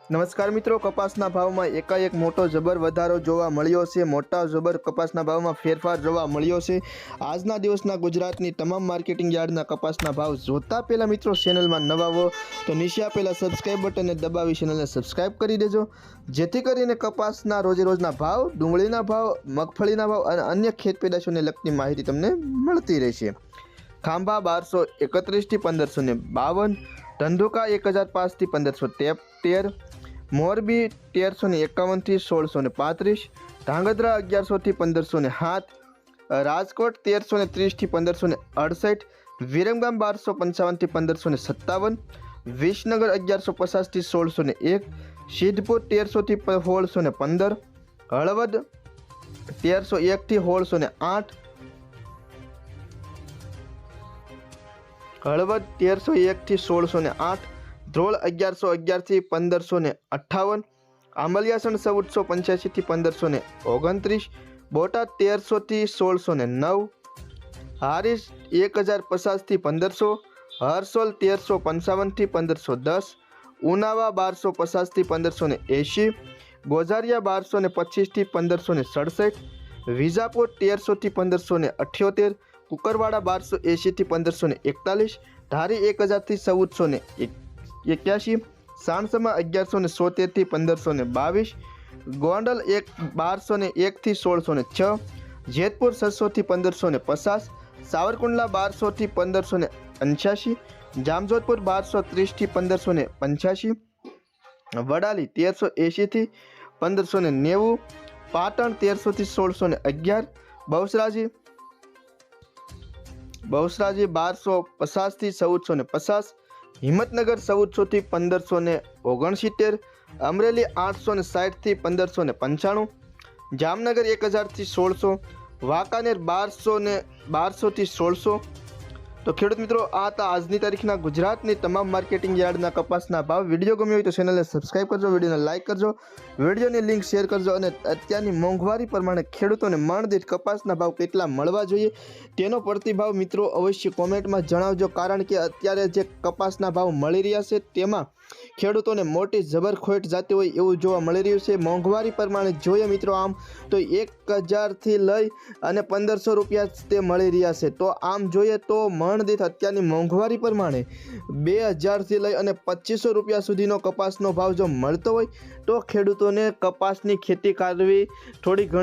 નમસ્કાર મિત્રો, કપાસના ભાવમાં એકાએક મોટો જબર વધારો જોવા મળ્યો છે। મોટા જબર કપાસના ભાવમાં ફેરફાર જોવા મળ્યો છે। આજના દિવસના ગુજરાતની તમામ માર્કેટિંગ યાર્ડના કપાસના ભાવ જોતા પહેલા મિત્રો ચેનલમાં નવા હો તો નીચે આપેલા સબસ્ક્રાઇબ બટનને દબાવી ચેનલને સબસ્ક્રાઇબ કરી દેજો, જેથી કરીને કપાસના રોજે રોજના ભાવ, ડુંગળીના ભાવ, મગફળીના ભાવ અને અન્ય ખેત પેદાશોને લગતી માહિતી તમને મળતી રહેશે। ખાંભા 1231 થી 1552, ધંધુકા 1005 થી 1513, મોરબી 1351 થી 1635, ધાંગધ્રા 1100 થી 1507, રાજકોટ 1330 થી 1568, વિરમગામ 1255 થી 1557, વિસનગર 1150 થી 1601, સિદ્ધપુર 1300 થી 1615, હળવદ 1301 થી 1608, હળવદ 1301 થી 1608, ધ્રોળ 1111 થી 1558, આંબલિયાસણ 1485 થી 1529, બોટાદ 1300 થી 1609, હારીજ 1050 થી 1500, હરસોલ 1355 થી 1510, ઉનાવા 1250 થી 1580, ગોઝારિયા 1225 થી 1567, વિજાપુર 1300 થી 1578, કુકરવાડા 1280 થી 1541, ધારી 1000 થી 1481, સાણસમા 1173 થી 1522, ગોંડલ 1201 થી 1606, જેતપુર 600 થી 1550, સાવરકુંડલા 1200 થી 1589, જામજોધપુર 1230 થી 1585, વડાલી 1380 થી 1590, પાટણ 1300 થી 1611, બહુચરાજી 1250 થી 1450, હિંમતનગર 1400 થી 1569, અમરેલી 860 થી 1595, જામનગર 1000 થી 1600, વાંકાનેર 1200 થી 1600। તો ખેડૂત મિત્રો, આ હતા આજની તારીખના ગુજરાતની તમામ માર્કેટિંગ યાર્ડના કપાસના ભાવ। વિડીયો ગમ્યો હોય તો ચેનલને સબસ્ક્રાઇબ કરજો, વિડીયોને લાઇક કરજો, વિડીયોની લિંક શેર કરજો અને અત્યારની મોંઘવારી પ્રમાણે ખેડૂતોને મણ દીઠ કપાસના ભાવ કેટલા મળવા જોઈએ તેનો પ્રતિભાવ મિત્રો અવશ્ય કોમેન્ટમાં જણાવજો, કારણ કે અત્યારે જે કપાસના ભાવ મળી રહ્યા છે તેમાં ખેડૂતોને મોટી જબરખોટ જાતી હોય એવું જોવા મળી રહ્યું છે। મોંઘવારી પ્રમાણે જોઈએ મિત્રો, આમ તો 1000 થી લઈ અને 1500 રૂપિયા તે મળી રહ્યા છે। તો આમ જોઈએ તો મણ દીઠ અત્યારની મોંઘવારી પ્રમાણે 2000 થી લઈ અને 2500 રૂપિયા સુધીનો કપાસનો ભાવ જો મળતો હોય તો ખેડૂતોને કપાસની ખેતી કરવી થોડી